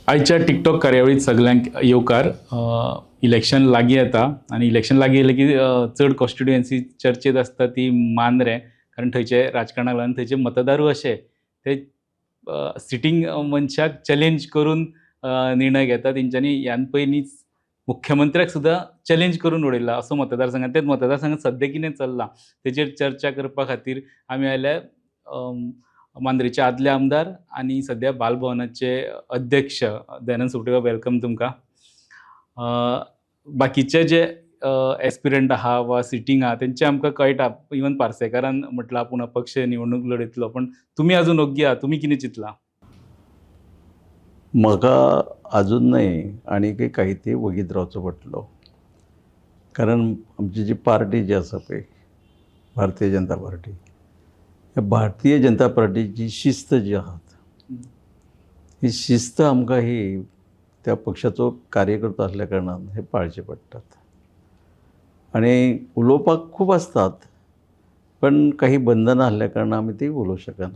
आयच्या टिकटॉक कार्यावळीत सगळ्यांक येवकार. इलेक्शन लागीं येता आनी इलेक्शन लागीं येयलें की चड कॉन्स्टिट्युएन्सी चर्चेत आसता ती मांद्रे, कारण थंयचे राजकारणाक लागून थंयचे मतदारूय अशे ते सिटींग मनशाक चॅलेंज करून निर्णय घेता. तेंच्यांनी ह्यान पयलींच मुख्यमंत्र्याक सुद्दां चॅलेंज करून उडयला असो मतदारसंघात. तेच मतदारसंघात सद्या कितें चल्लां तेचेर चर्चा करपा खातीर आमी आयले मांद्रेचे आदले आमदार आनी सद्या बालभवनाचे अध्यक्ष दयानंद सोपटे. वेलकम तुमकां. बाकीचे जे एस्पिरंट आहा वा सिटींग आहा तेंचे आमकां कळटा, इवन पार्सेकारान म्हटलां आपूण अपक्ष निवडणूक लढयतलो, पण तुमी अजून ओग्गी आहा. तुमी कितें चिंतलां? म्हाका अजून न्हय, आनीकय काही ते वगीत रावचो पडटलो. कारण आमची जी पार्टी जी आसा पळय, भारतीय जनता पार्टी, ह्या भारतीय जनता पार्टीची शिस्त जी आहात, ही शिस्त आमकां ही त्या पक्षाचो कार्यकर्तो आसल्या कारणान हे पाळचे पडटात. आनी उलोवपाक खूब आसतात, पण काही बंधनां आसल्या कारणान आमी ती उलोवंक शकना.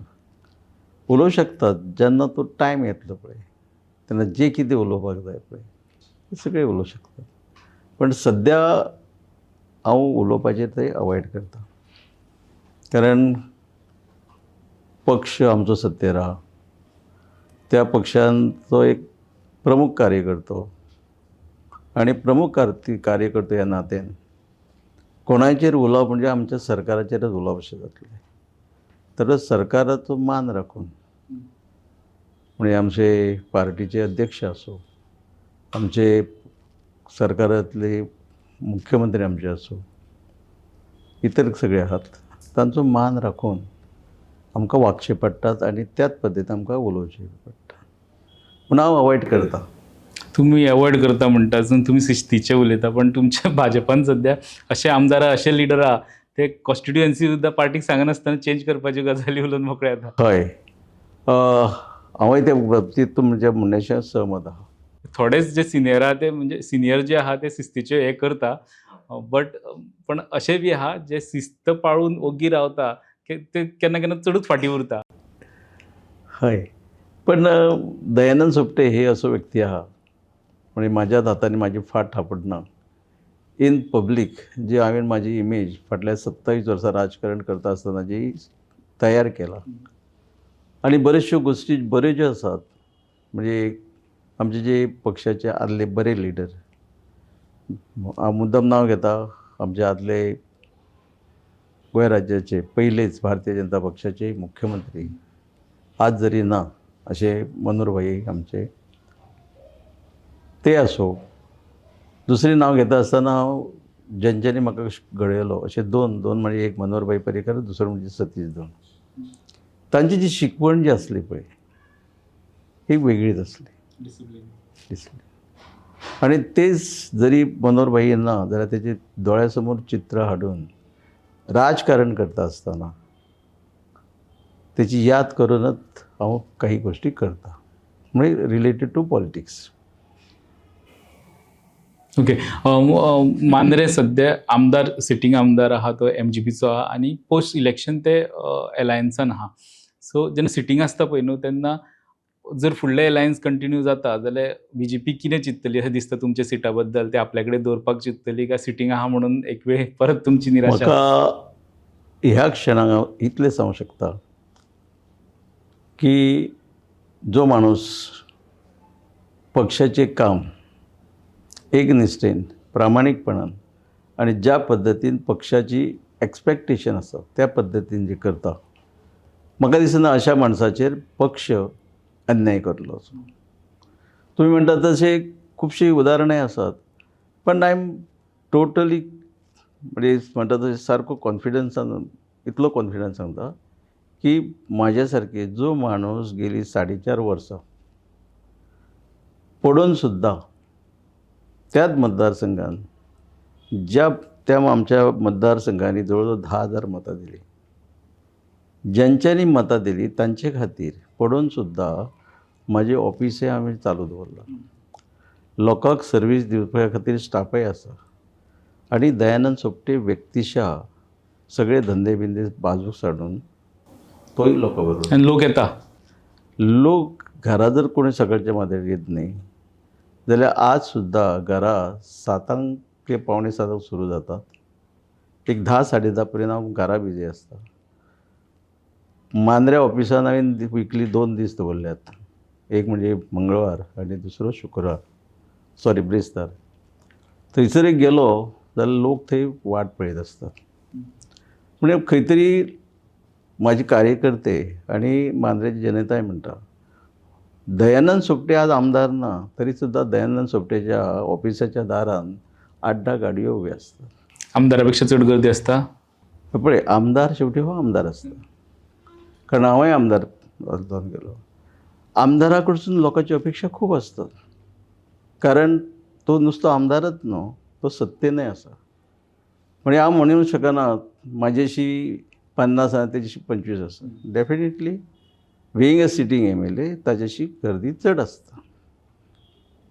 उलोवंक शकतात जेन्ना तो टायम येतलो पळय, तेन्ना जे कितें उलोवपाक जाय पळय ते सगळें उलोवंक शकतात. पण सद्या हांव उलोवपाचें थंय अवॉयड करता. कारण पक्ष आमचो सत्तेर आहा, त्या पक्षांचो एक प्रमुख कार्यकर्तो आनी प्रमुख कार्यकर्तो ह्या नात्यान कोणाचेर उलोवप म्हणजे आमच्या सरकाराचेरच उलोवप अशें जातलें. तर सरकाराचो मान राखून, म्हणजे आमचे पार्टीचे अध्यक्ष आसूं, आमचे सरकारांतले मुख्यमंत्री आमचे आसूं, इतर सगळे आहात, तांचो मान राखून आमकां वागचें पडटात आनी त्याच पद्दतीन आमकां उलोवचें पडटा. पूण हांव अवॉयड करता. तुम्ही अवॉइड करता म्हणटासून तुम्ही शिस्तीचे उलयता, पण तुमच्या भाजपान सद्या असे आमदार असे लिडर आहा ते कॉन्स्टिट्युएन्सी सुद्दां पार्टीक सांगनासतना चेंज करपाच्यो गजाली उलोवन मोकळे जाता. हय, हांवूय त्या बाबतींत तुमच्या म्हणण्याचें सहमत आहा. थोडेच जे सिनियर आहा ते म्हणजे सिनियर जे आहा ते शिस्तीचे हे करता, बट पण असे बी आहा जे शिस्त पाळून ओग्गी रावता ते केन्ना केन्ना चडूच फाटीं उरता. हय, पण दयानंद सोपटे हे असो व्यक्ती आहा, म्हणजे म्हाज्याच हातांनी म्हाजी फाट थापटना. इन पब्लीक जी हांवें म्हाजी इमेज फाटल्या 27 वर्सां राजकारण करता आसतना जी तयार केला, आनी बऱ्योचश्यो गोश्टी बऱ्यो ज्यो आसात, म्हणजे आमचे जे पक्षाचे आदले बरे लिडर, हांव मुद्दम नांव घेता आमचे आदले गोंय राज्याचे पयलेच भारतीय जनता पक्षाचे मुख्यमंत्री, आज जरी ना अशे मनोहर भाई आमचे, ते आसूं. दुसरें नांव घेता आसतना हांव जेंच्यांनी म्हाका घडयलो अशे दोन म्हणजे एक मनोहर भाई पर्रीकर, दुसरो म्हणजे सतीश धवन. तांची जी शिकवण जी आसली पळय ही वेगळीच आसली, डिसिप्लीन. आनी तेच जरी मनोहर भाई ना जाल्यार तेचे दोळ्या समोर चित्र हाडून राजकारण करता आसतना तेची याद करूनच हांव काही गोश्टी करता, म्हणजे related to politics. Okay. Mandrem सध्या आमदार सिटींग आमदार आहा तो MGPचो आहा आनी पोस्ट इलेक्शन ते एलायन्सान आहा. सो जेन्ना सिटींग आसता पळय न्हू तेन्ना जर फुडले एलायन्स कंटिन्यू जाता जाल्यार BJP कितें चिंततली अशें दिसता तुमच्या सिटा बद्दल? ते आपल्या कडेन दवरपाक चिंततली काय सिटींग आहा म्हणून एक वेळ परत तुमची निराशा? म्हाका ह्या क्षणाक हांव इतलें सांगूंक शकता की जो माणूस पक्षाचें काम एकनिश्ठेन, प्रामाणीकपणान आनी ज्या पद्दतीन पक्षाची एक्सपेक्टेशन आसा त्या पद्दतीन जे करता, म्हाका दिसना अशा माणसाचेर पक्ष अन्याय करतलो असो. तुमी म्हणटा तशे खुबशीं उदाहरणां आसात, पण आय एम टोटली म्हणजे म्हणटा तशें सारको कॉन्फिडन्सान, इतलो कॉन्फिडन्स सांगता की म्हाज्या सारके जो माणूस गेली 4.5 वर्सां पडून सुद्दां त्याच मतदारसंघान त्या आमच्या मतदारसंघांनी जवळजवळ 10,000 मतां दिली. ज्यांच्यांनी मतां दिली तांचे खातीर पडून सुद्दां म्हाजें ऑफिसय हांवें चालू दवरलां. लोकांक सर्वीस दिवपा खातीर स्टाफय आसा. आनी दयानंद सोपटे व्यक्तिशा सगळे धंदे बिंदे बाजूक साडून तोय लोकां बरोबर आनी लोक येता. लोक घरा जर कोणी सकाळच्या मादेर येत नाही जाल्यार आज सुद्दां घरा 7 ते पावणे 7 सुरू जातात. एक 10-10:30 पर्यंत हांव घरा बिजी आसता. मांद्र्या ऑफिसान हांवें विकली 2 दीस दवरल्यात. एक म्हणजे मंगळवार आनी दुसरो शुक्रवार, सॉरी ब्रेस्तार. थंयसर एक गेलो जाल्यार लोक थंय वाट पळयत आसतात. म्हणजे खंय तरी म्हाजे कार्यकर्ते आनी मांद्र्याची जनताय म्हणटा, दयानंद सोपटे आज आमदार ना तरी सुद्दां दयानंद सोपटेच्या ऑफिसाच्या दारान 8-10 गाडयो उब्यो आसतात. आमदारापेक्षा चड गर्दी असता. पळय, आमदार शेवटी हो आमदार आसता. कारण हांवूय आमदार जावन गेलो. आमदारा कडसून लोकांची अपेक्षा खूब आसतात. कारण तो नुसतो आमदारच न्हू, तो सत्तेनय आसा. म्हणजे हांव म्हणूंक शकना म्हाजेशी 50 आसा तेजेशी 25 आसा. Definitely being a sitting MLA ताजेशी गर्दी चड आसता.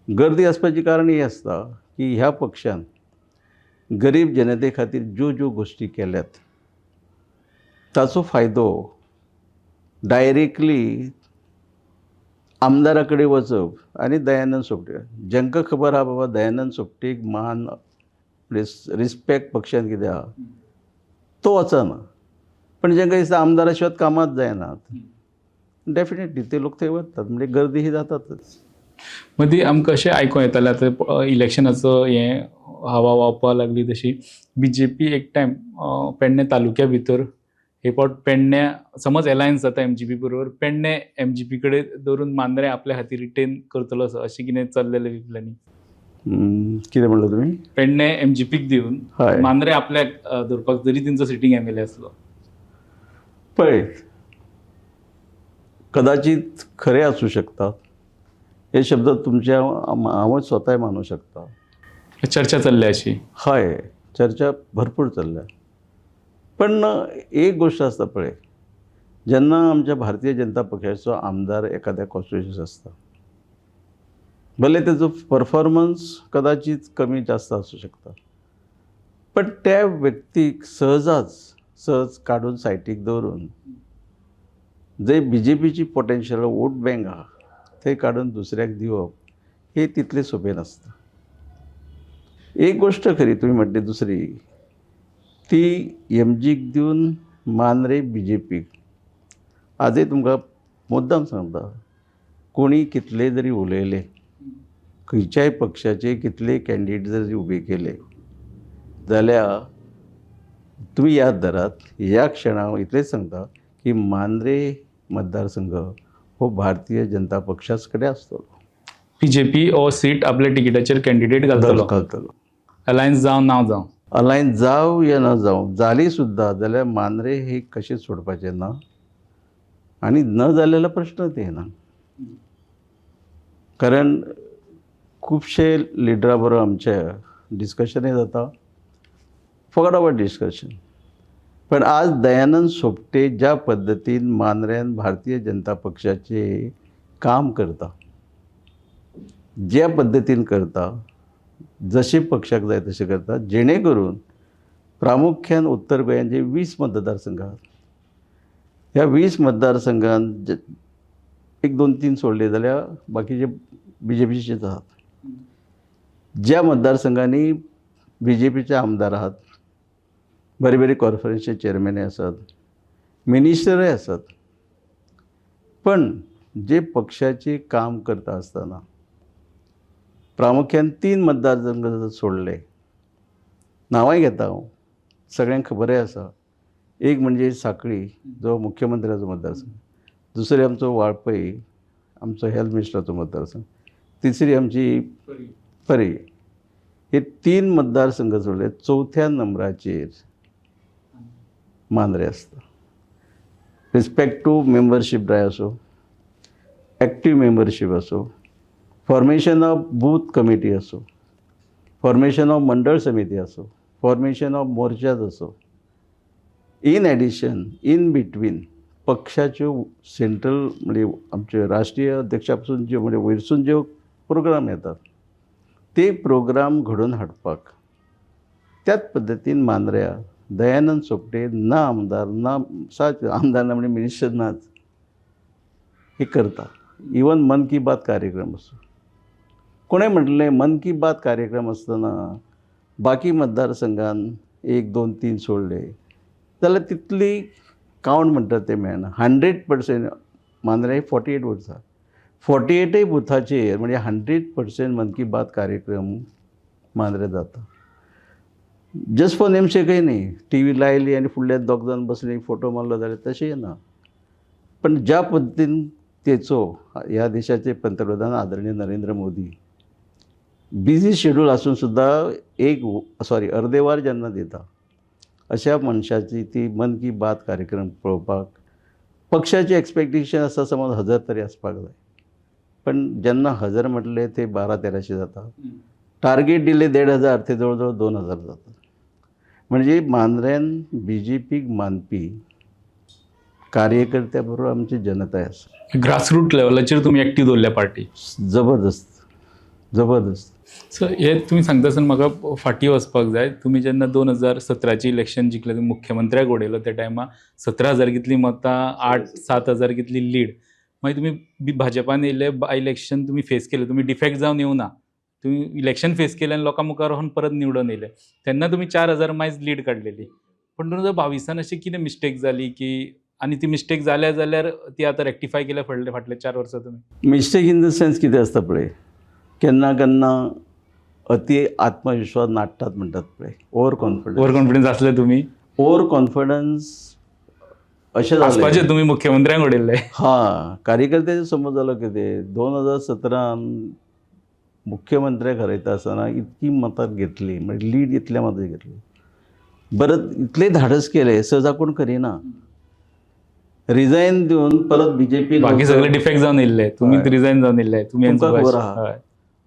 गर्दी आसपाचें कारण हें आसता की ह्या पक्षान गरीब जनते खातीर ज्यो गोश्टी केल्यात ताचो फायदो डायरेक्टली आमदारा कडेन वचप आनी दयानंद सोपटे, जांकां खबर आहा बाबा दयानंद सोपटेक मान रिस्पेक्ट पक्षान कितें आहा तो वचना. पण जांकां दिसता आमदारा शिवाय कामांच जायनात, डेफिनेटली ते लोक थंय वतात. म्हणजे गर्दी ही जातातच. मदीं आमकां अशें आयकूं येतालें आतां इलेक्शनाचो हें हवा व्हांवपाक लागली तशी BJP एक टायम पेडणे तालुक्या भितर हे फावट पेडण्या समज एलायन्स जाता MGP बरोबर, पेडणे MGP कडेन धरून मांद्रे आपल्या खातीर रिटेन करतलो अशें कितें चल्लेलें विकल्यांनी. कितें म्हणलो तुमी? पेडणे MGPक दिवन मांद्रे आपल्याक धरपाक, जरी तेंचो सिटींग MLA आसलो. पळय, कदाचित खरें आसूं शकता. हे शब्द तुमचे हांव स्वताय मानूं शकता. चर्चा चल्ल्या अशी. हय, चर्चा भरपूर चल्ल्या. पण एक गोष्ट आसता पळय, जेन्ना आमच्या भारतीय जनता पक्षाचो आमदार एखाद्या कॉन्स्टिट्युएन्सीत आसता, भले तेजो परफॉर्मन्स कदाचित कमी जास्त आसूं शकता, पण त्या व्यक्तीक सहज काडून सायटीक दवरून जे BJPची पोटेन्शियल वोट बँक आहा थंय काडून दुसऱ्याक दिवप हे तितलें सोपें नासता. एक गोष्ट खरी तुमी म्हणटी दुसरी, ती MGक दिवन मांद्रे BJPक. आजय तुमकां मुद्दाम सांगता, कोणी कितले जरी उलयले, खंयच्याय पक्षाचे कितले कॅन्डिडेट जरी उबे केले जाल्यार तुमी याद धरात, ह्या क्षणा हांव इतलेंच सांगता की मांद्रे मतदारसंघ हो भारतीय जनता पक्षाच कडेन आसतलो. BJP हो सीट आपल्या टिकेटाचेर कॅन्डिडेट घालतलो. अलायन्स जावं ना जावं, अलायन्स जावं या न जावं, जाली सुद्दां जाल्यार मांद्रे हे कशें सोडपाचें ना. आनी न जालेलो प्रश्न ते ना. कारण खुबशे लिडरा बरोबर आमचे डिस्कशनय जाता, फॉरगॉट अबाउट डिस्कशन. पण आज दयानंद सोपटे ज्या पद्दतीन मांद्र्यान भारतीय जनता पक्षाचे काम करता, ज्या पद्दतीन करता, जशे पक्षाक जाय तशें करता, जेणे करून प्रामुख्यान उत्तर गोंयान जे 20 मतदारसंघ आहात, ह्या 20 मतदारसंघान एक 2-3 सोडले जाल्यार बाकीचे BJPचेच आहात. ज्या मतदारसंघांनी BJPचे आमदार आहात, बरे कॉन्फरन्सचे चेअरमॅनय आसात, मिनिस्टरय आसात, पण जे पक्षाचे काम करता आसतना प्रामुख्यान 3 मतदारसंघ जर सोडले, नांवांय घेता हांव, सगळ्यांक खबरय आसा. एक म्हणजे सांखळी जो मुख्यमंत्र्याचो मतदारसंघ, दुसरे आमचो वाळपय आमचो हेल्थ मिनिस्टराचो मतदारसंघ, तिसरी आमची परी. हे 3 मतदारसंघ सोडले, 4थ्या नंबराचेर मांद्रे आसता. रिस्पेक्ट टू मेंबरशीप ड्रायव आसूं, एक्टीव मेंबरशीप आसूं, फॉर्मेशन ऑफ बूथ कमिटी आसूं, फॉर्मेशन ऑफ मंडळ समिती आसूं, फॉर्मेशन ऑफ मोर्चाज आसूं, इन एडिशन इन बिटवीन पक्षाच्यो सेंट्रल म्हणजे आमचे राष्ट्रीय अध्यक्षा पासून जे म्हणजे वयरसून जे प्रोग्राम येतात ते प्रोग्राम घडोवन हाडपाक त्याच पद्दतीन मांद्र्या दयानंद सोपटे ना आमदार ना आमदार ना म्हणजे मिनिस्टर नाच हे करता. इवन मन की बात कार्यक्रम असो, कोणें म्हटलें मन की बात कार्यक्रम आसतना बाकी मतदारसंघान 1, 2, 3 सोडले जाल्यार तितली कावंट म्हणटा ते मेळना. 100% मांद्रे 48 बुथां, 48 बुथाचेर म्हणजे 100% मन की बात कार्यक्रम मांद्रे जाता. जस्ट फॉर नेमशेकय न्ही, टी व्ही लायली आनी फुडले दोग जाण बसले फोटो मारलो जाल्यार तशेंय ना. पण ज्या पद्दतीन तेचो ह्या देशाचे पंतप्रधान आदरणीय नरेंद्र मोदी बिझी शेड्यूल आसून सुद्दां अर्दे वार जेन्ना दिता, अशा मनशाची ती मन की बात कार्यक्रम पळोवपाक पक्षाचे एक्सपेक्टेशन आसा समज 1000 तरी आसपाक जाय. पण जेन्ना 1000 म्हटले ते 1200-1300 जाता. टार्गेट दिले 1500 ते जवळ जवळ 2000 जाता. म्हणजे मांद्र्यान BJPक मानपी कार्यकर्त्या बरोबर आमची जनता आसा. ग्रासरूट लेवलाचेर तुमी एक्टीव दवरल्या पार्टी. जबरदस्त जबरदस्त. सो हे तुमी सांगता आसतना म्हाका फाटीं वचपाक जाय. तुमी जेन्ना 2017ची इलेक्शन जिखलें, तुमी मुख्यमंत्र्याक उडयलो त्या टायमा 17,000 कितली मतां, 8-7,000 कितली लीड. मागीर तुमी भाजपान येयले, बाय इलेक्शन तुमी फेस केलें, तुमी डिफेक्ट जावन येवना, तुमी इलेक्शन फेस केलें आनी लोकां मुखार वचून परत निवडून येयले. तेन्ना तुमी 4,000 मायज लीड काडलेली. पण 2022 अशी कितें मिस्टेक जाली की, आनी ती मिस्टेक जाल्यार ती आतां रेक्टिफाय केल्या फाटले 4 वर्सां तुमी? मिस्टेक इन द सेन्स कितें आसता पळय, केन्ना केन्ना अति आत्मविश्वास नाडटात म्हणटात पळय, ओवर कॉन्फिडन्स आसले तुमी. ओवर कॉन्फिडन्स अशें आसपाचें. जालें. तुमी मुख्यमंत्र्यांक उडयल्ले. कार्यकर्त्याचो समज जालो कितें, 2017 मुख्यमंत्र्याक हरयता आसतना इतकी मतां घेतली, म्हणजे लीड इतल्या मतां घेतली. परत इतले धाडस केले, सहजा कोण करिना. रिजायन दिवन परत BJP बाकी सगळे डिफेक्ट जावन येयल्ले, तुमी रिजायन जावन येयल्ले. तुमी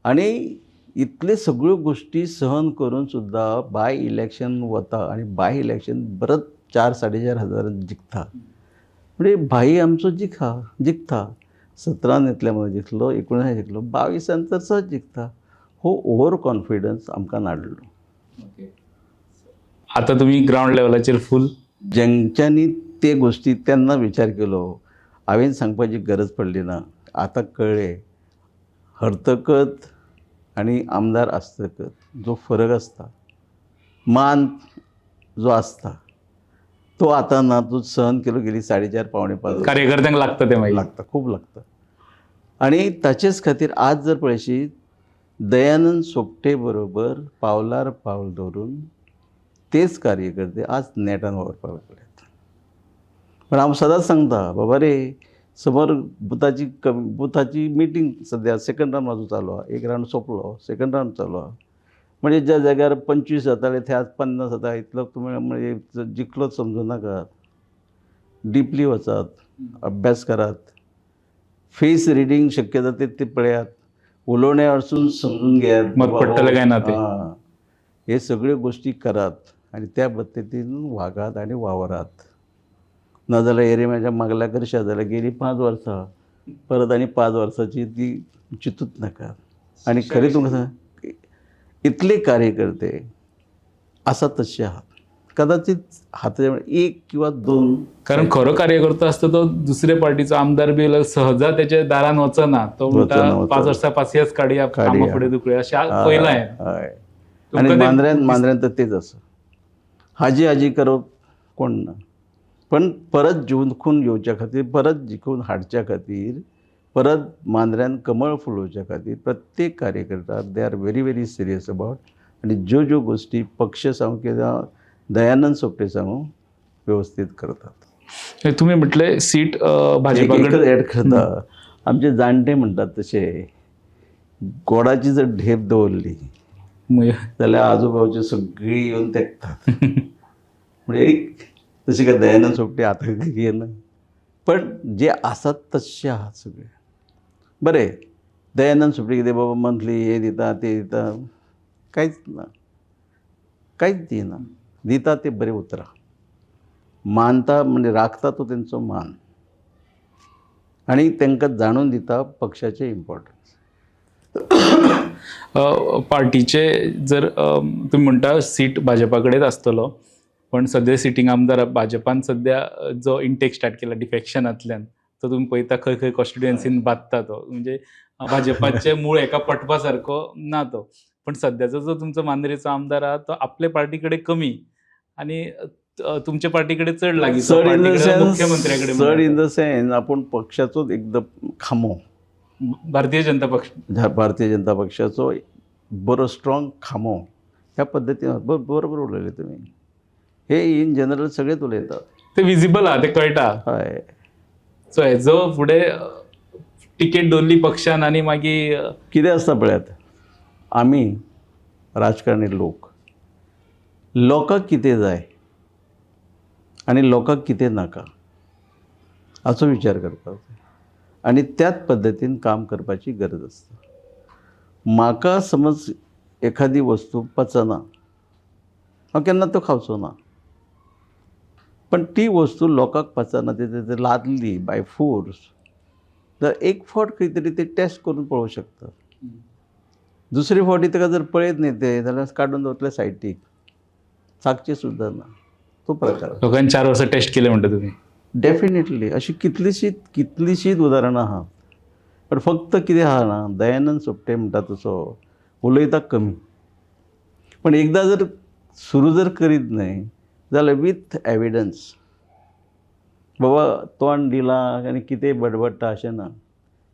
आणि इतले सगळ्यो गोष्टी सहन करून सुद्धा बाय इलेक्शन वता आणि बाय इलेक्शन परत 4-4.5 हजार जिखता. म्हणजे भाई आमचो जिखता. 17 इतल्या मध्ये जिखलो, 19 जिखलो, 22 तर सहज जिखता. हो ओवर कॉन्फिडन्स आमकां नाडलो. आता तुम्ही ग्राउंड लेवलाचेर फूल जेंच्यांनी ते गोष्टी तेन्ना विचार केलो, हांवें सांगपाची गरज पडली ना. आतां कळ्ळें, हरतकत आणि आमदार आसतकत जो फरक आसता, मान जो आसता तो आतां ना. तूं सहन केलो गेली 4.5-5 कार्यकर्त्यांक लागता ते मागीर लागता, खूब लागता. आणि ताचेच खातीर आज जर पळयशीत, दयानंद सोपटे बरोबर पावलार पावल दवरून तेच कार्यकर्ते आज नेटान वावरपाक लागल्यात. पण हांव सदांच सांगता, बाबा रे, समोर बुथाची मिटींग सद्या सेकंड रावंड म्हाजो चालू आहा. एक रावंड सोंपलो, सेकंड रावंड चालू आहा. म्हणजे ज्या जाग्यार 25 जाताले ते आज 50 जाता. इतलो तुमी म्हणजे जिखलोच समजूं नाकात. डिपली वचात, अभ्यास करात, फेस रिडींग शक्य जाता ते पळयात, उलोवणे वचून समजून घेयात, मत पडटलें काय ना ते. हे सगळ्यो गोष्टी करात आणि त्या पद्दतीन वागात आणि वावरात. नाजाल्यार एरेम्याच्या मागल्याकर शेजाऱ्या गेली 5 वर्सां, परत आनी 5 वर्सांची ती चिंतूच नाका. आणि खरें तुमकां सांग, इतले कार्यकर्ते आसात तशे आहात. कदाचित हाताच्या 1 किंवा 2, कारण खरो कार्यकर्तो असतो तो दुसऱ्या पार्टीचो आमदार बी सहजा त्याच्या दारान वचना. तो म्हणटा 5 वर्सां पासियेंस काडया, कामां फुडें दुखया अशें पयलां. आणि मांद्र्यान तर तेच आसा. हाजी करप कोण ना. पण परत जिखून येवच्या खातीर, परत जिखून हाडच्या खातीर, परत मांद्र्यान कमळ फुलोवच्या खातीर प्रत्येक कार्यकर्ता they are very serious about. आणि ज्यो गोष्टी पक्ष सांगू किंवा दयानंद सोपटे सांगू व्यवस्थित करतात. तुम्ही म्हटले सीट भाजपाकडे ऍड करता. आमचे जाणटे म्हणटात तशे, गोडाची जर ढेप दवरली जाल्यार आजूबाजूची सगळीं येवन तेंकतात. म्हणजे तशी काय दयानंद सोपटे आतां येना, पण जे आसात तशे आहात सगळे. बरें, दयानंद सोपटे कितें बाबा मंथली हे दिता ते दिता, कांयच ना, कांयच दिना. दिता ते बरें उतरां, मानता म्हणजे राखता तो तेंचो मान, आणि तांकां जाणून दिता पक्षाचें इम्पॉर्टन्स. पार्टीचे जर तुम्ही म्हणटा सीट भाजपा कडेच आसतलो, पण सद्या सिटींग आमदार भाजपान सद्या जो इंटेक स्टार्ट केला डिफेक्शनांतल्यान, तो तुम्ही पळयता खंय खंय कॉन्स्टिट्युएन्सीन बांदता तो म्हणजे भाजपाचे मूळ एका पटपा सारको ना तो. पण सध्याचो जो तुमचो मांद्रेचो आमदार आहा तो आपले पार्टीकडे कमी आणि तुमच्या पार्टीकडे चड लागीं चड इन द मुख्यमंत्र्याकडे सेन्स चड इन द सेन्स आपण पक्षाचो एकदम खामो भारतीय जनता पक्ष भारतीय जनता पक्षाचो बरो स्ट्रॉंग खामो ह्या पद्दतीन बरोबर उलयले तुमी. हे इन जनरल सगळेच उलयतात. ते विजिबल आहा ते कळटा. हय सो हेजो फुडें टिकेट दवरली पक्षान आनी मागीर कितें आसता पळयात, आमी राजकारणी लोकांक कितें जाय आनी लोकांक कितें नाका हाचो विचार करपाक जाय आनी त्याच पद्दतीन काम करपाची गरज आसता. म्हाका समज एखादी वस्तू पचना हांव केन्ना तो खावचो ना, पण ती वस्तू लोकांक पचना ती लादली बाय फोर्स तर एक फावट खंय तरी ते टेस्ट करून पळोवंक शकता. दुसरे फावटी ताका जर पळयत न्ही ते जाल्यार काडून दवरतले सायडीक, चाखचे सुद्दां ना. तो प्रकार लोकांनी 4 वर्सां टेस्ट केले म्हणटा तुमी. डेफिनेटली अशी कितलीशीच उदाहरणां आहात. पण फक्त कितें आहा ना, दयानंद सोपटे म्हणटा तसो उलयता कमी, पण एकदां जर सुरू जर करीत न्हय जाल्यार विथ एविडन्स बाबा तोंड दिलां आनी कितें बडबडटा अशें ना.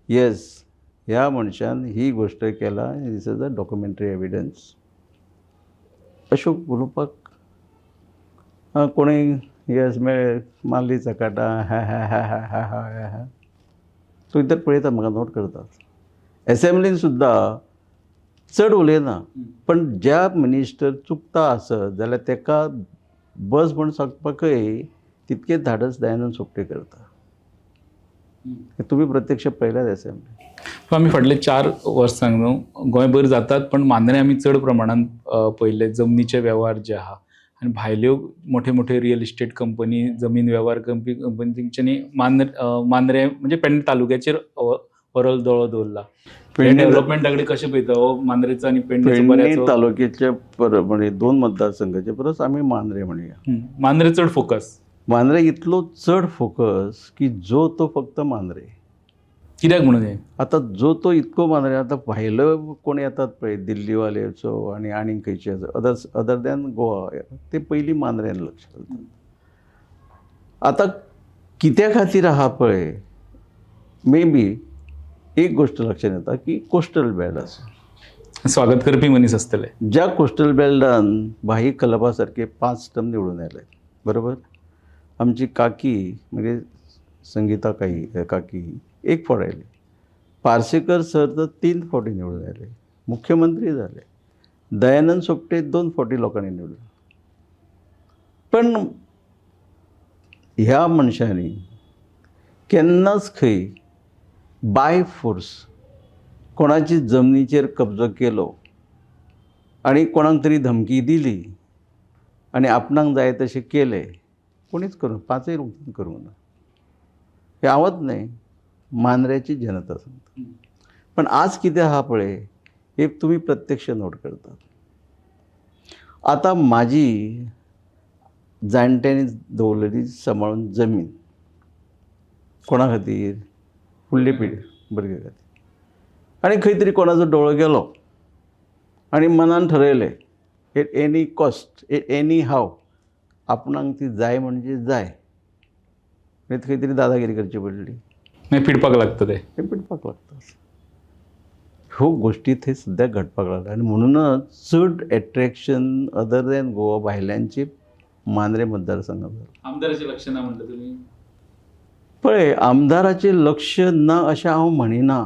येस, ह्या मनशान ही गोश्ट केला, this is a documentary evidence अशें उलोवपाक कोणीय येस मारली चकाटा हा हा हा हा हा हा हा हा तो इतर पळयता, म्हाका नोट करतात. एसेंब्लीन सुद्दां चड उलयना, पण ज्या मिनिस्टर चुकता आसत जाल्यार तेका बस म्हूण सांगपाकय तितकें धाडस दयानंद सोपटे करता. हे तुमी प्रत्यक्ष पळयल्यात एसेंब्ली. आमी फाटले 4 वर्सांक न्हू गोंयभर जातात, पण मांद्रे आमी चड प्रमाणांत पळयले जमनीचे वेव्हार जे आहा आनी भायल्यो मोठे मोठे रियल इस्टेट कंपनी, जमीन वेव्हार कंपनींच्यांनी मांद्रे म्हणजे पेडणे तालुक्याचेर ओवरऑल दोळो दवरला. डेव्हलपमेंटा कडेन कशें पळयता हो मांद्रेचो आनी पेडणे तालुक्याचे म्हणजे 2 मतदारसंघाचे परस आमी मांद्रे म्हणया. मांद्रे चड फोकस. मांद्रे इतलो चड फोकस की जो तो फक्त मांद्रे. कित्याक म्हणून हे आतां जो तो इतको मांद्रे, आतां भायलो कोण येतात पळय दिल्लीवालेचो आनी खंयचे अदर दॅन गोवा, ते पयलीं मांद्र्यान लक्ष घालतात. आतां कित्या खातीर आहा पळय, मे बी एक गोश्ट लक्षांत येता की कोस्टल बेल्ट आसा. स्वागत करपी मनीस आसतले. ज्या कोस्टल बेल्टान भाई कलबा सारके 5 टर्म निवडून आयले, बरोबर. आमची काकी म्हणजे संगीता काकी एक फावट आयली. पार्सेकर सर तर 3 फावटी निवडून आयले, मुख्यमंत्री जाले. दयानंद सोपटे 2 फावटी लोकांनी निवडून. पण ह्या मनशांनी केन्नाच खंय बाय फोर्स कोणाची जमनीचेर कब्जो केलो आनी कोणाक तरी धमकी दिली आनी आपणाक जाय तशें केलें कोणीच करूं 5 लोकांनी करूंक ना. हे हांवच न्हय, मांद्र्याची जनता सांगता. पण आज कितें आहा पळय हे तुमी प्रत्यक्ष नोट करतात. आतां म्हाजी जाणट्यांनी दवरलेली सांबाळून जमीन कोणा खातीर, फुडली पिढी भुरग्यां खातीर. आनी खंय तरी कोणाचो दोळो गेलो आनी मनान ठरयलें at any cost, at any how आपणाक ती जाय म्हणजे जाय, खंय तरी दादागिरी करची पडली, मागीर पिडपाक लागता ते पिडपाक लागता. ह्यो गोश्टी थंय सद्या घडपाक लागल्या आनी म्हणूनच चड एट्रॅक्शन अदर दॅन गोवा भायल्यांची मांद्रे मतदारसंघात जालें. आमदाराचें लक्ष ना म्हणटा तुमी. पळय, आमदाराचें लक्ष ना अशें हांव म्हणिना,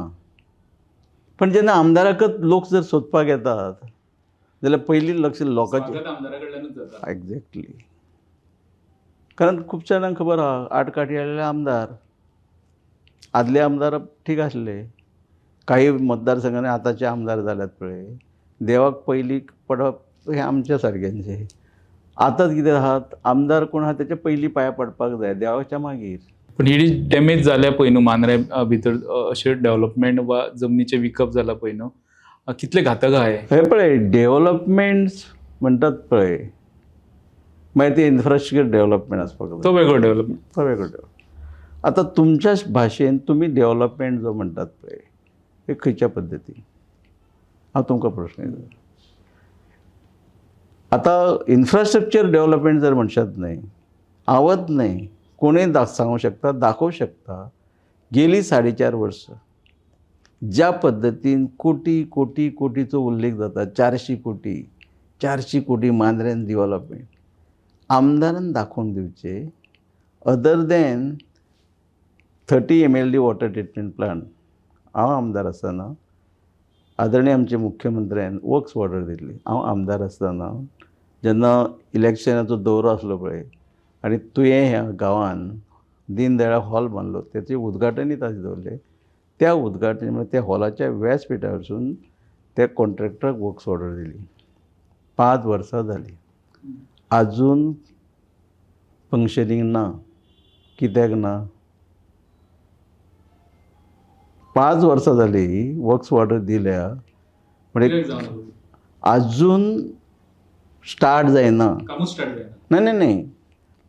पण जेन्ना आमदाराकच लोक जर सोदपाक येतात जाल्यार पयलीं लक्ष लोकांचें आमदारा कडल्यानूच जाता. एक्झॅक्टली. कारण खूब जाणांक खबर आहा आडकाठी आयिल्ले आमदार, आदले आमदार ठीक आसले, काही मतदारसंघांनी आतांचे आमदार जाल्यात पळय, देवाक पयलीं पडप हे आमच्या सारक्यांचे. आतांच कितें आहात, आमदार कोण आहा तेच्या पयलीं पांयां पडपाक जाय, देवाच्या मागीर. पण ही डॅमेज जाल्या पळय न्हू मांद्रे भितर अशें डेव्हलपमेंट वा जमनीचें विकप जालां पळय न्हू, कितले घातक आहा हे पळय डेव्हलपमेंट्स म्हणटात पळय, मागीर ते इन्फ्रास्ट्रक्चर डेव्हलपमेंट आसपाक जाय, तो वेगळो डेव्हलपमेंट. तो वेगळो डेव्हलप. आता तुमच्या भाशेन तुम्ही डेव्हलपमेंट जो म्हणटात पळय हे खंयच्या पद्दतीन हांव तुमकां प्रश्न विचारता. आता इन्फ्रास्ट्रक्चर डेव्हलपमेंट जर म्हणशात न्हय आवत न्हय कोणूय सांगूं शकता दाखोवं शकता गेली 4.5 वर्स ज्या पद्दतीन कोटी कोटी कोटीचो उल्लेख जाता 400 कोटी मांद्रेन डेव्हलपमेंट आमदारान दाखोवन दिवचे other than 30 MLD water treatment plant. हांव आमदार आसतना आदरणीय आमचे मुख्यमंत्र्यान वर्क्स ऑर्डर दिल्ली. हांव आमदार आसतना जेन्ना इलेक्शनाचो दौरो आसलो पळय आनी तुवें ह्या गांवान दीनदयाळ हॉल बांदलो तेचें उद्घाटनूय ताजें दवरलें. त्या उद्घाटन म्हणजे त्या हॉलाच्या व्यासपिठा वरसून त्या कॉन्ट्रॅक्टराक वर्क्स ऑर्डर दिली. 5 वर्सां जालीं आजून फंक्शनींग ना. कित्याक ना? 5 वर्सां जालीं वर्क्स ऑर्डर दिल्या म्हणजे आजून स्टार्ट जायना. नाही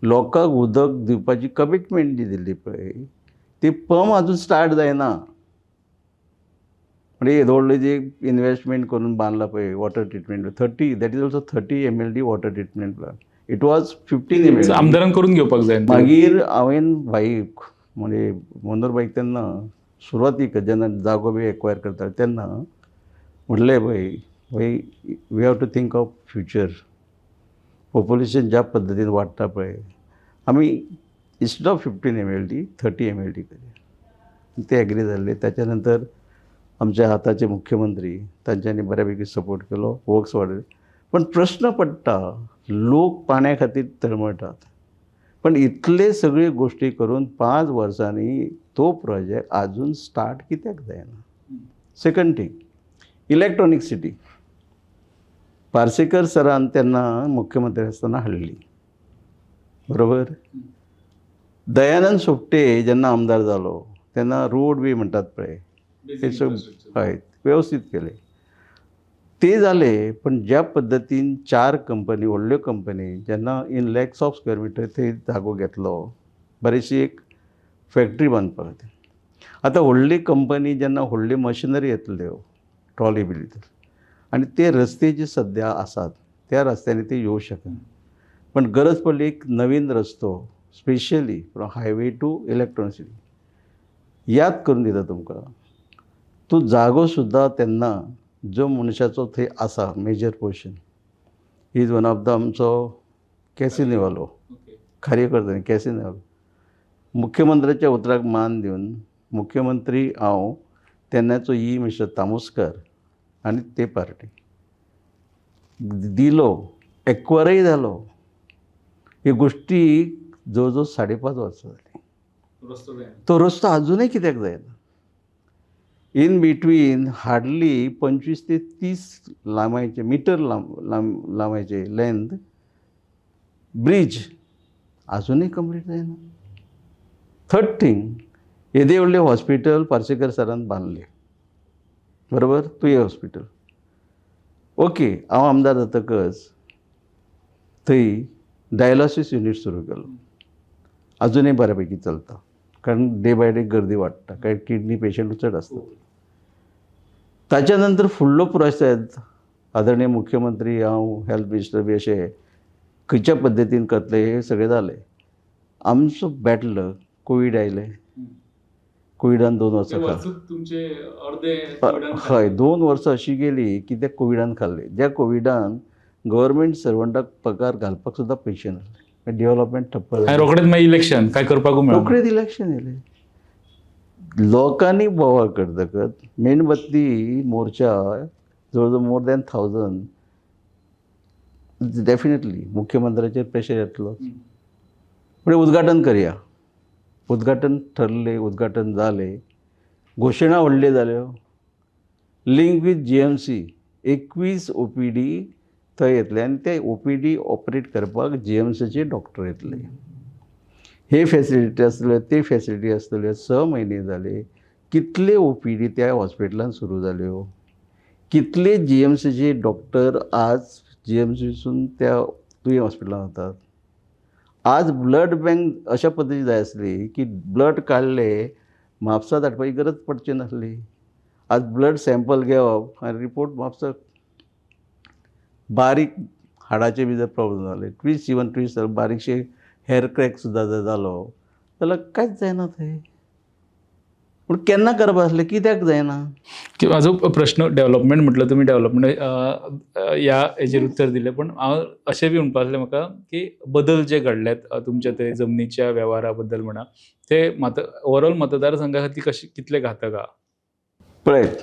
लोकांक उदक दिवपाची कमिटमेंट जी दिल्ली पळय ती पंप आजून स्टार्ट जायना. म्हणजे येदो व्हडलो जे इन्वेस्टमेंट करून बांदला पळय water treatment 30 that is also 30 MLD water treatment plant. It was 15 MLD. आमदारान करून घेवपाक जाय. मागीर हांवें भाईक म्हणजे मनोहरबाईक तेन्ना सुरवातीक जेन्ना जागो बी एक्वायर करता तेन्ना म्हणलें भाई we have to think of future. Population ज्या पद्दतीन वाडटा पळय आमी इन्स्टेड ऑफ 15 MLD 30 MLD करूया. ते एग्री जाल्ले. त्याच्या नंतर आमच्या आतांचे मुख्यमंत्री तांच्यांनी बऱ्यापैकी सपोर्ट केलो वर्क्स ऑर्डर. पण प्रश्न पडटा लोक पाण्या खातीर तळमळटात पण इतले सगळे गोष्टी करून 5 वर्सांनी तो प्रोजेक्ट अजून स्टार्ट कित्याक जायना. Second thing electronic city Parsekar सरान तेन्ना मुख्यमंत्री आसतना हाडली बरोबर. दयानंद सोपटे जेन्ना आमदार जालो तेन्ना रोड बी म्हणटात पळय हे हय वेवस्थीत केले ते जाले. पण ज्या पद्दतीन 4 कंपनी व्हडल्यो कंपनी जेन्ना in lakhs of square metre थंय जागो घेतलो बरीचशी एक फॅक्टरी बांदपा खातीर. आतां व्हडली कंपनी जेन्ना व्हडली मशिनरी येतल्यो ट्रॉली बिली आनी ते रस्ते जे सद्या आसात त्या रस्त्यांनी ते येवं शकना. पण गरज पडली एक नवीन रस्तो specially from highway to electronic city याद करून दिता तुमकां. तो जागो सुद्दां तेन्ना जो मनशाचो थंय आसा major portion he is one of the आमचो कॅसिनोवालो कार्यकर्ता कॅसिनोवालो. मुख्यमंत्र्याच्या उतराक मान दिवन मुख्यमंत्री हांव तेन्नाचो मिस्टर तामोस्कर आनी ते पार्टी दिलो एक्वायरय जालो. ही गोष्टी जवळ जवळ 5.5 वर्सां जाली. तो रस्तो अजूनय कित्याक जायना. इन बिटवीन हार्डली 25 ते 30 लांबायचे मीटर लांबायचे लेंथ ब्रिज अजूनय कंप्लीट जायना. थर्ड थिंग येदे व्हडले हॉस्पिटल पार्सेकर सरान बांदले बरोबर. तुये हॉस्पिटल ओके. हांव आमदार जातकच थंय डायलॉसीस युनिट सुरू केलो. अजूनय बऱ्यापैकी चलता कारण डे बाय डे गर्दी वाडटा कारण किडनी पेशंट चड आसता. ताच्या नंतर फुडलो प्रोसेस आदरणीय मुख्यमंत्री हांव हेल्थ मिनिस्टर बी अशें खंयच्या पद्दतीन करतले हे सगळें जालें. आमचो बॅटल कोवीड आयलें. कोविडान 2 वर्सां हय 2 वर्सां अशी गेली की त्या कोविडान खाल्ले. ज्या कोविडान गव्हर्मेंट सर्वंटाक पगार घालपाक सुद्दां पयशे नासले. डेव्हलपमेंट ठप्प जालें. रोखडेच मागीर इलेक्शन काय करपाक रोखडेच इलेक्शन येयलें. लोकांनी बोवाळ करतकच मेणबत्ती मोर्चा जवळ जवळ मोर दॅन 1000 डेफिनेटली मुख्यमंत्र्याचेर प्रेशर येतलो. म्हणजे उद्घाटन करया. उद्घाटन ठरलें उद्घाटन जालें. घोशणा व्हडल्यो जाल्यो. लिंक वीथ GMC 21 OPD थंय येतले आनी ते OPD ऑपरेट करपाक GMCचे डॉक्टर येतले. हे फॅसिलिटी आसतल्यो ते फॅसिलिटी आसतल्यो. 6 म्हयने जाले. कितले OPD त्या हॉस्पिटलान सुरू जाल्यो. कितले GMCचे डॉक्टर आज GMCसून त्या तुये हॉस्पिटलान वतात. आज ब्लड बँक अशा पद्धतीची जाय आसली की ब्लड काडले म्हापसा धाडपाची गरज पडची नासली. आज ब्लड सॅम्पल घेवप आनी रिपोर्ट म्हापसा बारीक हाडाचे बी जर प्रॉब्लेम जाले ट्विस्ट बारीकशे हेअर क्रॅक सुद्दां जर जालो जाल्यार कांयच जायना थंय. पूण केन्ना करपा आसलें, कित्याक जायना? की म्हाजो प्रश्न डेव्हलपमेंट म्हटलं, तुमी डेव्हलपमेंट ह्या हेजेर उत्तर दिलें, पण हांव अशें बी म्हणपा आसलें म्हाका की बदल जे घडल्यात तुमच्या थंय जमनीच्या वेव्हारा बद्दल म्हणा, ते ओवरऑल मतदारसंघा खातीर कितले घातक आहा? पळयत,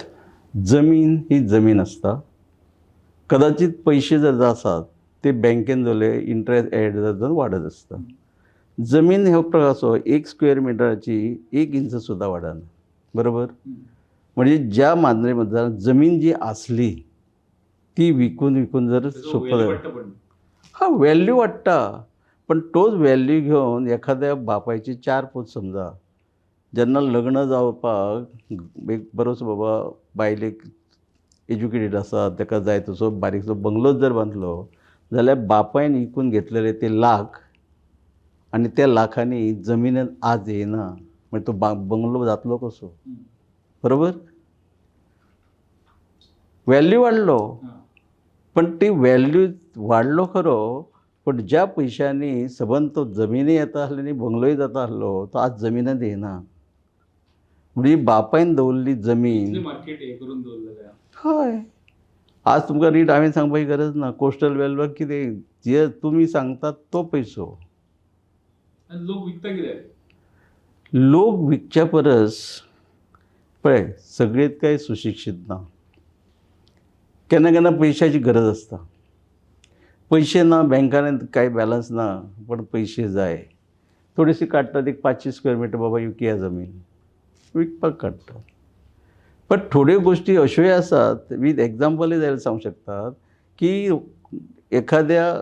जमीन ही जमीन आसता. कदाचित पयशे जर आसात ते बँकेन जाले इंट्रस्ट एड जावन वाडत आसता. जमीन ह्यो प्रकारचो 1 स्क्वेअर मिटराची 1 इंच सुद्दां वाडना. बरोबर? म्हणजे ज्या मांद्रे मतदारांत जमीन जी आसली ती विकून जर हा व्हॅल्यू वाडटा. पण तोच व्हॅल्यू घेवन एखाद्या बापायचे 4 पूत समजा जेन्ना लग्न जावपाक एक बरोसो बाबा बायलेक एज्युकेटेड आसा, ताका जाय तसो बारीकसो बंगलोच जर बांदलो जाल्यार बापायन विकून घेतलेले ते लाख आनी त्या लाखांनी जमिनीन आज येना, म्हणजे तो बंगलो जातलो कसो? बरोबर? व्हॅल्यू वाडलो, पण ती व्हॅल्यू वाडलो खरो, पण ज्या पयशांनी सबंद तो जमिनी येता आसलो आनी बंगलोय जाता आसलो तो आज जमिनीत येना. म्हणजे बापायन दवरली जमीन मार्केट हे करून दवरलेलें. हय. आज तुमकां रीट हांवें सांगपाची गरज ना. कोस्टल वेल्थवर कितें जे तुमी सांगतात तो पयसो. लोक विकता कित्याक? लोक विकच्या परस पळय, सगळेच काय सुशिक्षीत ना. केन्ना केन्ना पयशाची गरज आसता. पयशे ना, बँकान कांय बॅलन्स ना, पण पयशे जाय. थोडीशी काडटात, एक 500 स्क्वेअर मिटर बाबा विकया जमीन, विकपाक काडटा. पण थोड्यो गोष्टी अश्योय आसात, विथ एग्जाम्पलय जाल्यार सांगूंक शकतात की एखाद्या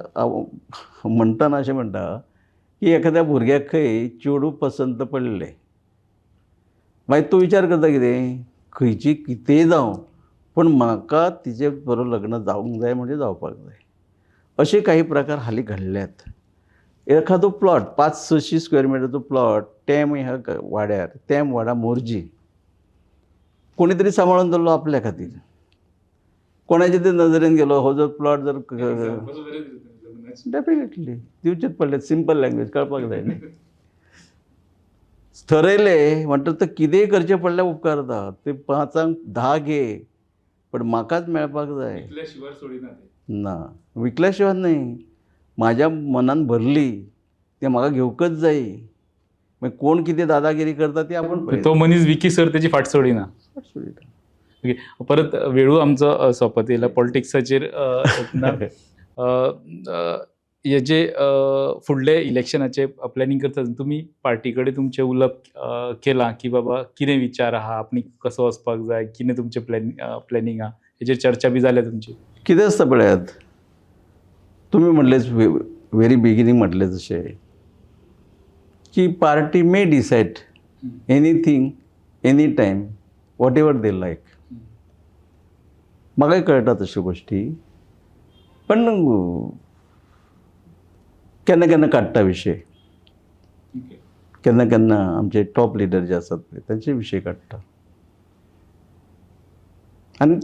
म्हणटाना अशें म्हणटा की एखाद्या भुरग्याक खंय चेडूं पसंत पडलें, मागीर तो विचार करता कितें, खंयची कितेंय जावं पण म्हाका तिचे बरोबर लग्न जावंक जाय म्हणजे जावपाक जाय. अशे काही प्रकार हालीं घडल्यात. एखादो प्लॉट 500-600 स्क्वेअर मिटरचो प्लॉट टॅम ह्या वाड्यार, टॅम वाडा मोरजी, कोणी तरी सांबाळून दवरलो आपल्या खातीर. कोणाच्या तरी नजरेन गेलो, हो जर प्लॉट जर डेफिनेटली दिवचेच पडले. सिंपल लँग्वेज कळपाक जाय न्ही. ठरयलें म्हणटा तर कितेंय करचें पडल्यार उपकार जाता. ते 5क 10 घे, पण म्हाकाच मेळपाक जाय. ना, विकल्या शिवाय न्ही. म्हाज्या मनान भरली तें म्हाका घेवकच जाय. मागीर कोण कितें दादागिरी करता ती आपण तो मनीस विकीसर तेजी फाट सोडिना. ओके, परत वेळू आमचो सोंपत येयला पॉलिटिक्साचेर. हे जे फुडले इलेक्शनाचे प्लॅनिंग करता तुमी पार्टी कडेन तुमचें उलोवप केलां की बाबा कितें विचार आहा, आपणी कसो वचपाक जाय, कितें तुमचें प्लॅनिंग आहा, हेजेर चर्चा बी जाल्या तुमची? कितें आसता पळयात, तुमी म्हणलेच व्हेरी बिगिनींग म्हटलें तशें की party may decide anything any time whatever they like. म्हाकाय कळटा तश्यो गोश्टी, पण केन्ना केन्ना काडटा विशय. केन्ना केन्ना आमचे टॉप लिडर जे आसात पळय तांचे विशय काडटा. आनी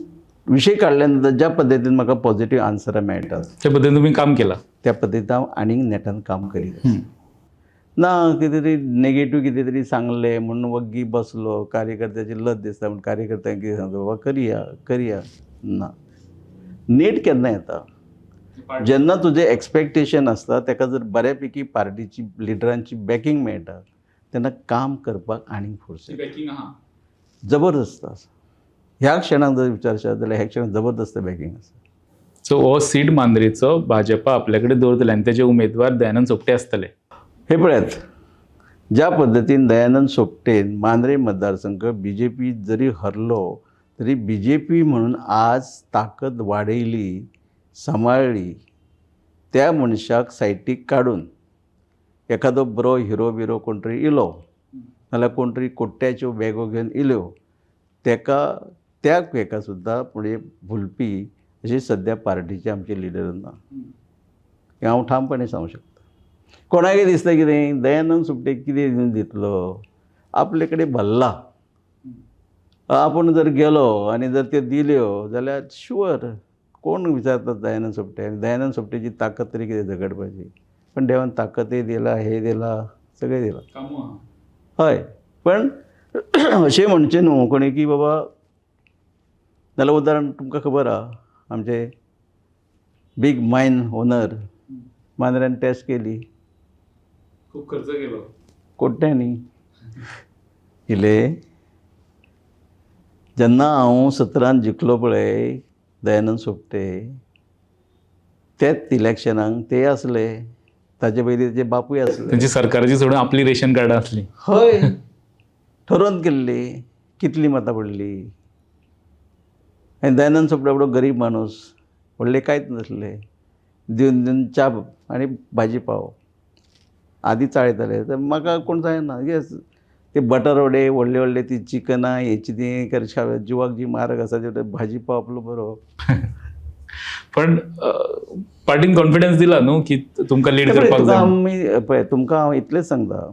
विशय काडल्या नंतर ज्या पद्दतीन म्हाका पॉझिटिव्ह आन्सरां मेळटात त्या पद्दतीन तुमी काम केलां. त्या पद्दतीन हांव आनीक नेटान काम करीत. ना कितें तरी नेगेटीव कितें तरी सांगलें म्हणून वग्गी बसलो, कार्यकर्त्याची लज दिसता म्हणून कार्यकर्त्यांक कितें सांगता बाबा करया. ना, नेट केन्ना येता जेन्ना तुजें एक्सपेक्टेशन आसता ताका जर बऱ्यापैकी पार्टीची लिडरांची बॅकींग मेळटा तेन्ना काम करपाक आनीक फोर्स जबरदस्त आसा. ह्या क्षणाक जर विचारशात जाल्यार ह्या क्षणाक जबरदस्त बॅकींग आसा. सो हो सीट मांद्रेचो भाजपा आपल्या कडेन दवरतले आनी तेजे उमेदवार दयानंद सोपटे आसतले. हे पळयात, ज्या पद्दतीन दयानंद सोपटेन मांद्रे मतदारसंघ BJP जरी हरलो तरी BJP म्हणून आज ताकद वाडयली, सांबाळली. त्या मनशाक सायटीक काडून एखादो बरो हिरो बिरो कोण तरी इलो नाल्यार कोण तरी कोट्ट्याच्यो बॅगो घेवन इल्यो तेका त्या हेका सुद्दां फुडें भुलपी अशी सद्या पार्टीचे आमचे लिडर ना. हें हांव ठामपणे सांगूं शकता. कोणाकय दिसता कितें दयानंद सुप्तेक कितें दिवन दितलो आपले कडेन भल्ला आपूण जर गेलो आनी जर त्यो दिल्यो जाल्यार शुअर कोण विचारतात दयानंद सुप्ते दयानंद सुप्तेची ताकद तरी कितें झगडपाची पण देवान ताकदय दिला हे दिला सगळें दिलां हय पण अशें म्हणचें न्हू कोणी की बाबा नाल्यार उदाहरण तुमकां खबर आहा आमचे बीग मायन ओनर मांद्र्यान टेस्ट केली खूप खर्च केलो कोट्यांनी इले जेन्ना हांव 17 जिखलो पळय दयानंद सोपटे तेच इलेक्शनाक ते आसले ताचे पयलीं तेजे बापूय आसले त्यांची सरकाराची सोडून आपली रेशन कार्डां असली हय ठरोवन केल्ली कितली मतां पडली आनी दयानंद सोपटे बरो गरीब माणूस व्हडले कांयच नासले दिवन दिवन च्या आनी भाजी पाव आदी चाळयताले तर म्हाका कोण जायना येस ते बटर वडे व्हडले व्हडले ती चिकनां हेची ती जिवाक जी मारक आसा ते भाजी पाव आपलो बरो पण पार्टीन कॉन्फिडन्स दिला न्हू की तुमकां लीड करपाक तुका जाय आमी पळय तुमकां हांव इतलेंच सांगता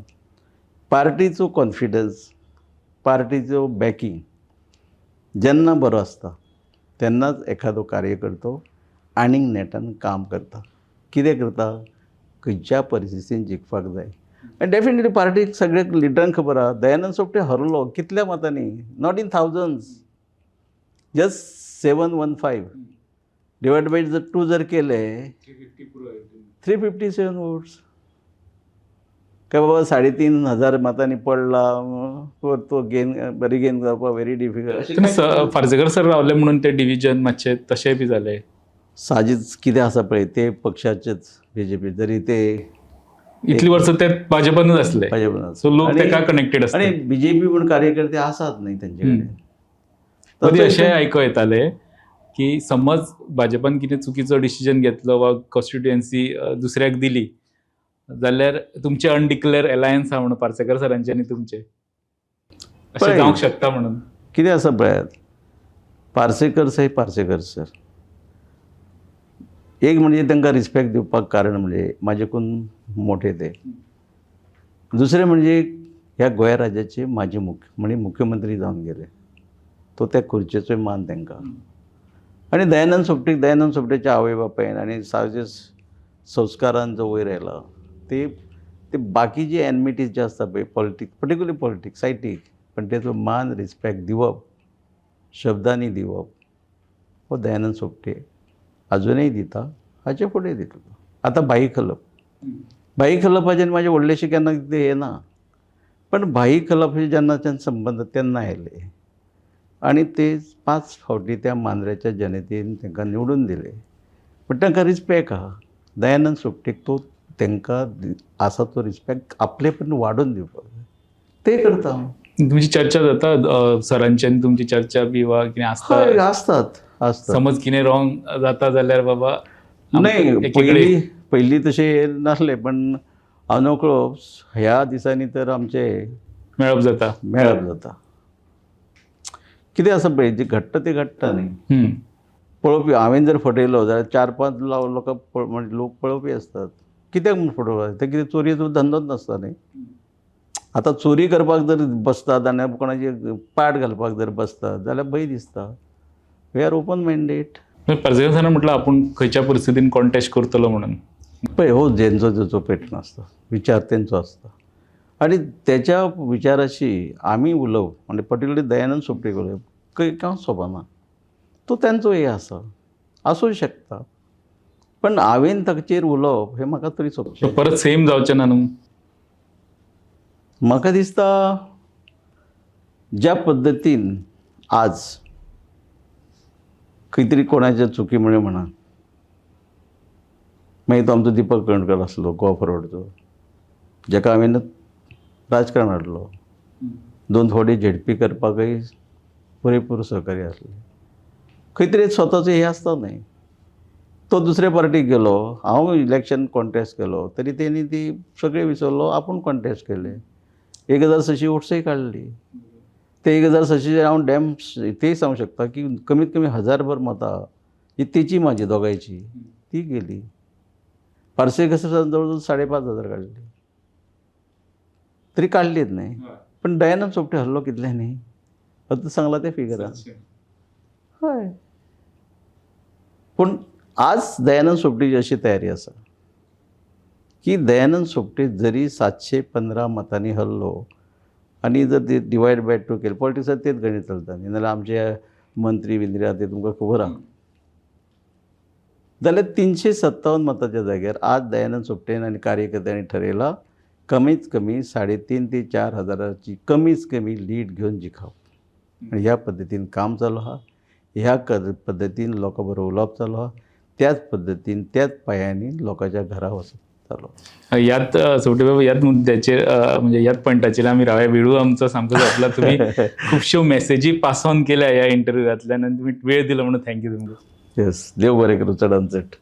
पार्टीचो कॉन्फिडन्स पार्टीचो बॅकींग जेन्ना बरो आसता तेन्नाच एखादो कार्यकर्तो आनीक नेटान काम करता कितें करता खंयच्या परिस्थितीन जिखपाक जाय आनी डेफिनेटली पार्टीक सगळ्या लिडरांक खबर आहा दयानंद सोपटे हरलो कितल्या मतांनी not in thousands just 715 divided by जर 2 जर केले 357 वोट्स काय बाबा 3,500 मतांनी पडला तो गेन बरी गेन जावपाक व्हेरी डिफिकल्ट फार्जेकर सर रावले म्हणून ते डिव्हिजन मातशे तशें बी जाले साजीच कितें आसा पळय ते पक्षाचेच बीजेपी जरी ते इतली वर्सां ते भाजपानूच आसले सो लोक तेका कनेक्टेड आनी आसले बीजेपी पूण कार्यकर्ते आसात न्ही तेंचे कडेन मदीं अशें आयको येताले की समज भाजपान कितें चुकीचो डिसिजन घेतलो वा कॉन्स्टिट्युएन्सी दुसऱ्याक दिली जाल्यार तुमचे अनडिक्लेअर अलायन्स आहा म्हणून पार्सेकर सरांचे आनी तुमचे अशें जावंक शकता म्हणून कितें आसा पळयात पार्सेकर सर एक म्हणजे तांकां रिस्पेक्ट दिवपाक कारण म्हणजे म्हाजेकून मोठे ते दुसरें म्हणजे ह्या गोंय राज्याचे माजी मुख्यमंत्री जावन गेले तो त्या खुर्चेचोय मान तांकां आनी दयानंद सोपटेच्या आवय बापायन आनी सारके संस्कारान जो वयर आयला ते बाकी जे एनमिटीज जे आसता पळय पर्टिक्युलरली पॉलिटिक्स सायटीक पण तेचो मान रिस्पेक्ट दिवप शब्दांनी दिवप हो दयानंद सोपटे अजूनय दिता हाचे फुडें दितलो आतां भाई खलपाचें म्हाजें व्हडलेशें केन्ना कितें हें ना पण भाई खलपाचे जेन्नाच्यान संबंद तेन्ना आयले आनी ते 5 फावटी त्या मांद्र्याच्या जनतेन तांकां निवडून दिले पण तांकां रिस्पेक्ट आहा दयानंद सोपटेक तो तांकां आसा तो रिस्पेक्ट आपले पण वाडोवन दिवपाक जाय ते करता तुमची चर्चा जाता सरांची आनी तुमची चर्चा बी वा कितें आसता आसतात समज कितें रॉंग जाता जाल्यार बाबा नाही पयलीं तशें नासलें पण हांव नकळो ह्या दिसांनी तर आमचे मेळप जाता कितें आसा पळय जें घडटा तें घडटा न्ही पळोवपी हांवें जर फटयलो जाल्यार 4-5 लोकां म्हणजे लोक पळोवपी आसतात कित्याक म्हूण फटोवपाक ते कितें चोरयेचो धंदोच नासता न्ही आतां चोरी करपाक जर बसतात आनी कोणाची पाट घालपाक जर बसतात जाल्यार भंय दिसता we are open minded Parsekar सरान म्हटलं आपण खंयच्या परिस्थितीन कॉन्टेस्ट करतलो म्हणून पळय हो जेंचो पॅटर्न आसता विचार तेंचो आसता आनी तेच्या विचाराशी आमी उलोवप म्हणजे पर्टिक्युलरली दयानंद सोपटे उलोवप खंय सोबना तो तेंचो हे आसूं शकता पण हांवें ताचेर उलोवप हें म्हाका तरी सोबचें परत सेम जावचें ना न्हू म्हाका दिसता ज्या पद्दतीन आज खंय तरी कोणाच्या चुकीमुळे म्हणा मागीर तो आमचो दिपक कणकर आसलो गोवा फॉरवर्डचो जाका हांवें राजकारण हाडलो 2 फावटी झेडपी करपाकय पुरेपूर सहकार्य आसलें खंय तरी स्वताचो हे आसता न्ही तो दुसऱ्या पार्टीक गेलो हांव इलेक्शन कॉन्टेस्ट केलो तरी तेणी ती सगळें विसरलो आपूण कॉन्टेस्ट केलें 1,600 वोट्सय काडली ते 1,600 हांव डॅम तेय सांगूंक शकता की कमीत कमी 1,000 भर मतां ही तेची म्हाजी दोगांयची ती गेली पारसे कसं जवळजवळ 5,500 काढले, तरी काढलीच नाही. पण दयानंद सोपटे हल्लो कितल्यानी फक्त सांगला ते फिगर हय. पूण आज दयानंद सोपटेची अशी तयारी आसा की दयानंद सोपटे जरी 715 मतांनी हरलो आणि जर ते डिवायड बाय 2 केलं, पॉलिटिक्सात तेच गणित चलता न्ही, नाल्यार आमचे मंत्री बिंत्री आहा ते तुमकां खबर आहा, जाल्यार 357 मताच्या जाग्यार आज दयानंद सोपटेन आनी कार्यकर्त्यांनी ठरयलां कमीत कमी 3,500 ते 4,000ची कमीत कमी लीड घेवन जिखप. आणि ह्या पद्दतीन काम चालू आहा, ह्या पद्दतीन लोकां बरोबर उलोवप चालू आहा, त्याच पद्दतीन त्याच पांयांनी लोकांच्या घरा वचप चालू आहा. यात सोपटे बाबा यात मुद्द्याचेर म्हणजे यात पॉयंटाचेर आमी रावया. वेळू आमचो सामको जातला. तुम्ही खुबश्यो मेसेजी पास ऑन केल्या ह्या इंटरव्यूंतल्यान आनी तुम्ही वेळ दिलो म्हणून थँक्यू तुमकां. येस, देव बरें करूं चडांत चड.